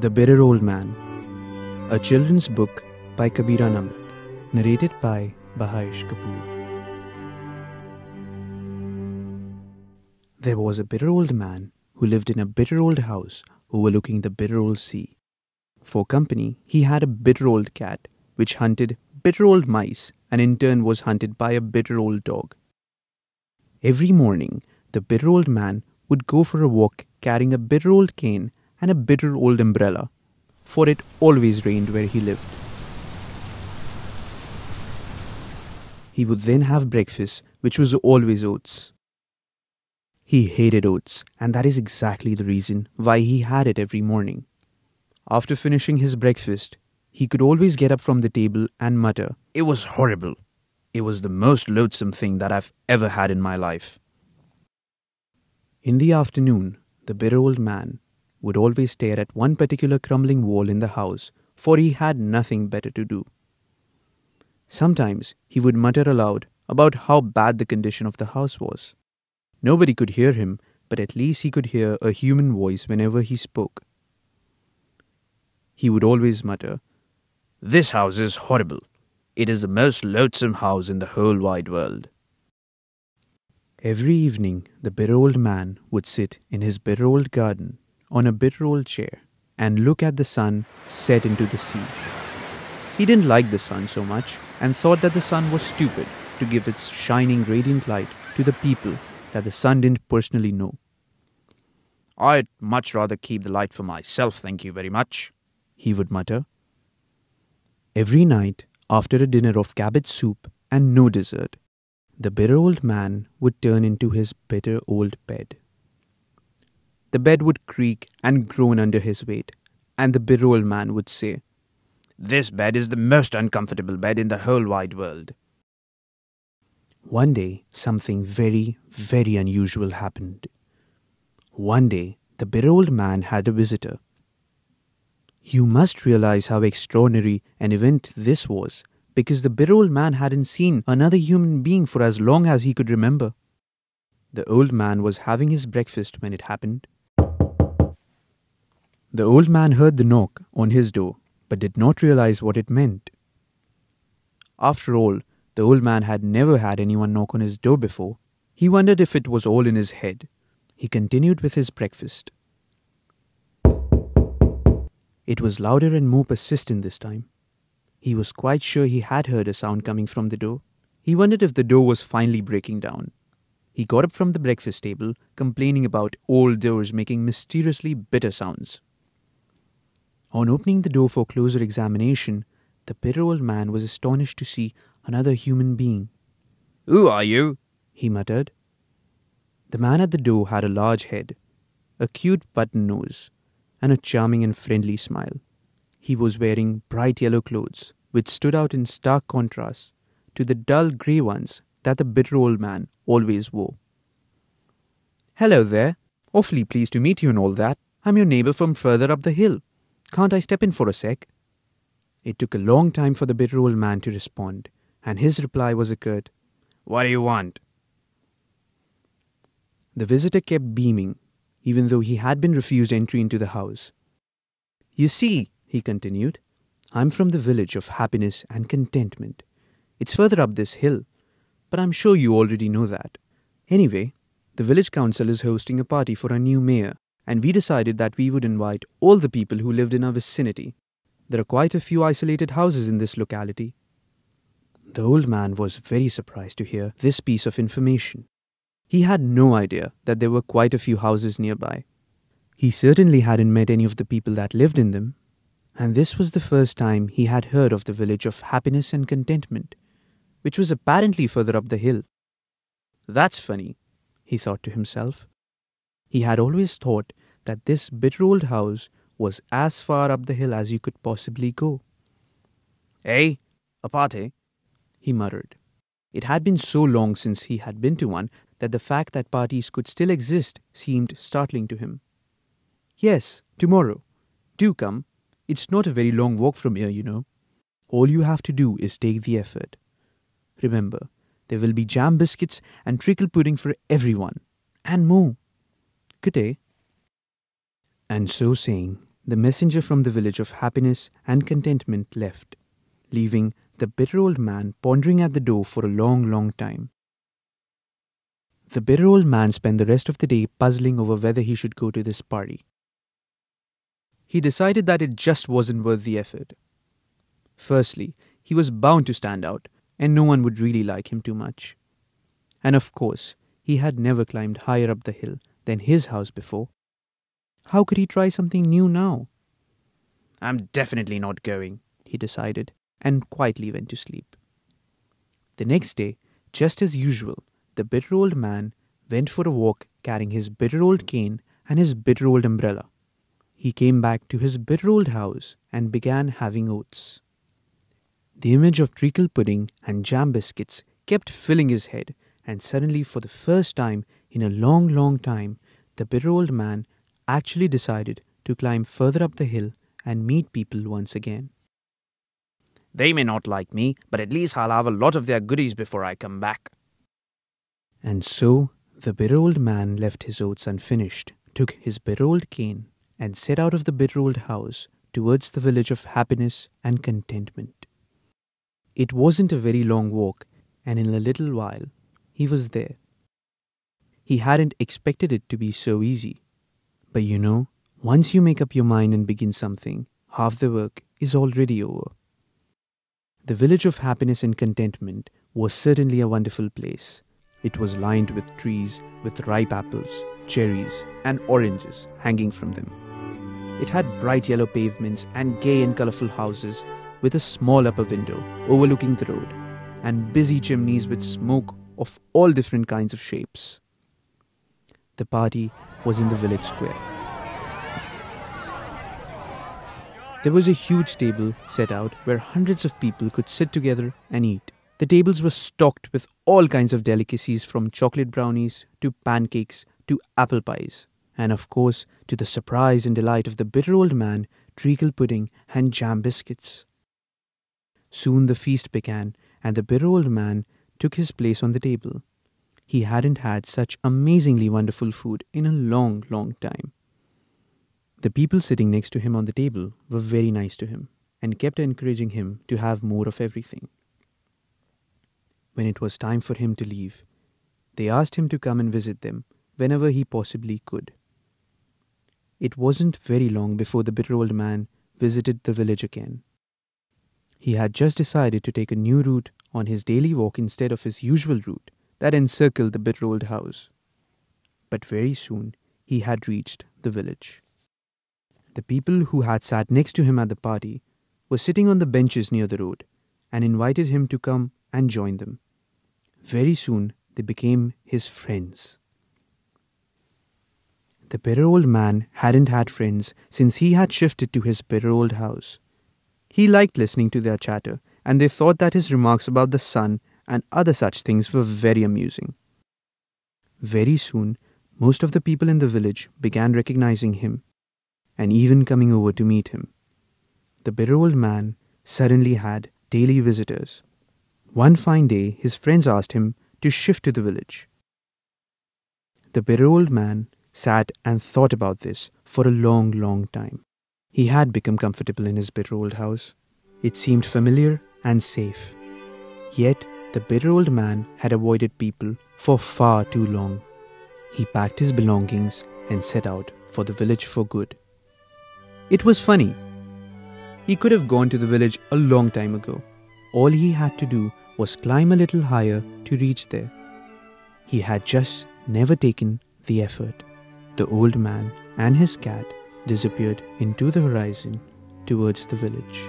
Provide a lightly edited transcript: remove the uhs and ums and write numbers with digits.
The Bitter Old Man, a children's book by Kabira Namit, narrated by Bahaish, Kapoor. There was a bitter old man who lived in a bitter old house overlooking the bitter old sea. For company, he had a bitter old cat which hunted bitter old mice and in turn was hunted by a bitter old dog. Every morning, the bitter old man would go for a walk carrying a bitter old cane and a bitter old umbrella, for it always rained where he lived. He would then have breakfast, which was always oats. He hated oats, and that is exactly the reason why he had it every morning. After finishing his breakfast, he could always get up from the table and mutter, "It was horrible. It was the most loathsome thing that I've ever had in my life." In the afternoon, the bitter old man would always stare at one particular crumbling wall in the house, for he had nothing better to do. Sometimes he would mutter aloud about how bad the condition of the house was. Nobody could hear him, but at least he could hear a human voice whenever he spoke. He would always mutter, "This house is horrible. It is the most loathsome house in the whole wide world." Every evening, the bitter old man would sit in his bitter old garden on a bitter old chair and look at the sun set into the sea. He didn't like the sun so much and thought that the sun was stupid to give its shining radiant light to the people that the sun didn't personally know. "I'd much rather keep the light for myself, thank you very much," he would mutter. Every night, after a dinner of cabbage soup and no dessert, the bitter old man would turn into his bitter old bed. The bed would creak and groan under his weight, and the bitter old man would say, "This bed is the most uncomfortable bed in the whole wide world." One day, something very, very unusual happened. One day, the bitter old man had a visitor. You must realize how extraordinary an event this was, because the bitter old man hadn't seen another human being for as long as he could remember. The old man was having his breakfast when it happened. The old man heard the knock on his door, but did not realize what it meant. After all, the old man had never had anyone knock on his door before. He wondered if it was all in his head. He continued with his breakfast. It was louder and more persistent this time. He was quite sure he had heard a sound coming from the door. He wondered if the door was finally breaking down. He got up from the breakfast table, complaining about old doors making mysteriously bitter sounds. On opening the door for closer examination, the bitter old man was astonished to see another human being. "Who are you?" he muttered. The man at the door had a large head, a cute button nose, and a charming and friendly smile. He was wearing bright yellow clothes, which stood out in stark contrast to the dull grey ones that the bitter old man always wore. "Hello there. Awfully pleased to meet you and all that. I'm your neighbour from further up the hill. Can't I step in for a sec?" It took a long time for the bitter old man to respond, and his reply was a curt, "What do you want?" The visitor kept beaming, even though he had been refused entry into the house. "You see," he continued, "I'm from the village of happiness and contentment. It's further up this hill, but I'm sure you already know that. Anyway, the village council is hosting a party for our new mayor, and we decided that we would invite all the people who lived in our vicinity. There are quite a few isolated houses in this locality." The old man was very surprised to hear this piece of information. He had no idea that there were quite a few houses nearby. He certainly hadn't met any of the people that lived in them, and this was the first time he had heard of the village of happiness and contentment, which was apparently further up the hill. "That's funny," he thought to himself. He had always thought that this bitter old house was as far up the hill as you could possibly go. "Hey, a party?" he muttered. It had been so long since he had been to one that the fact that parties could still exist seemed startling to him. "Yes, tomorrow. Do come. It's not a very long walk from here, you know. All you have to do is take the effort. Remember, there will be jam biscuits and treacle pudding for everyone, and more. Good day." And so saying, the messenger from the village of happiness and contentment left, leaving the bitter old man pondering at the door for a long, long time. The bitter old man spent the rest of the day puzzling over whether he should go to this party. He decided that it just wasn't worth the effort. Firstly, he was bound to stand out, and no one would really like him too much. And of course, he had never climbed higher up the hill than his house before. How could he try something new now? "I'm definitely not going," he decided, and quietly went to sleep. The next day, just as usual, the bitter old man went for a walk carrying his bitter old cane and his bitter old umbrella. He came back to his bitter old house and began having oats. The image of treacle pudding and jam biscuits kept filling his head, and suddenly, for the first time in a long, long time, the bitter old man actually decided to climb further up the hill and meet people once again. "They may not like me, but at least I'll have a lot of their goodies before I come back." And so the bitter old man left his oats unfinished, took his bitter old cane, and set out of the bitter old house towards the village of happiness and contentment. It wasn't a very long walk, and in a little while he was there. He hadn't expected it to be so easy. But you know, once you make up your mind and begin something, half the work is already over. The village of happiness and contentment was certainly a wonderful place. It was lined with trees with ripe apples, cherries, and oranges hanging from them. It had bright yellow pavements and gay and colorful houses with a small upper window overlooking the road, and busy chimneys with smoke of all different kinds of shapes. The party was in the village square. There was a huge table set out where hundreds of people could sit together and eat. The tables were stocked with all kinds of delicacies, from chocolate brownies to pancakes to apple pies, and of course, to the surprise and delight of the bitter old man, treacle pudding and jam biscuits. Soon the feast began, and the bitter old man took his place on the table. He hadn't had such amazingly wonderful food in a long, long time. The people sitting next to him on the table were very nice to him and kept encouraging him to have more of everything. When it was time for him to leave, they asked him to come and visit them whenever he possibly could. It wasn't very long before the bitter old man visited the village again. He had just decided to take a new route on his daily walk instead of his usual route that encircled the bitter old house. But very soon he had reached the village. The people who had sat next to him at the party were sitting on the benches near the road and invited him to come and join them. Very soon they became his friends. The bitter old man hadn't had friends since he had shifted to his bitter old house. He liked listening to their chatter, and they thought that his remarks about the sun and other such things were very amusing. Very soon, most of the people in the village began recognizing him and even coming over to meet him. The bitter old man suddenly had daily visitors. One fine day, his friends asked him to shift to the village. The bitter old man sat and thought about this for a long, long time. He had become comfortable in his bitter old house. It seemed familiar and safe. Yet, the bitter old man had avoided people for far too long. He packed his belongings and set out for the village for good. It was funny. He could have gone to the village a long time ago. All he had to do was climb a little higher to reach there. He had just never taken the effort. The old man and his cat disappeared into the horizon towards the village.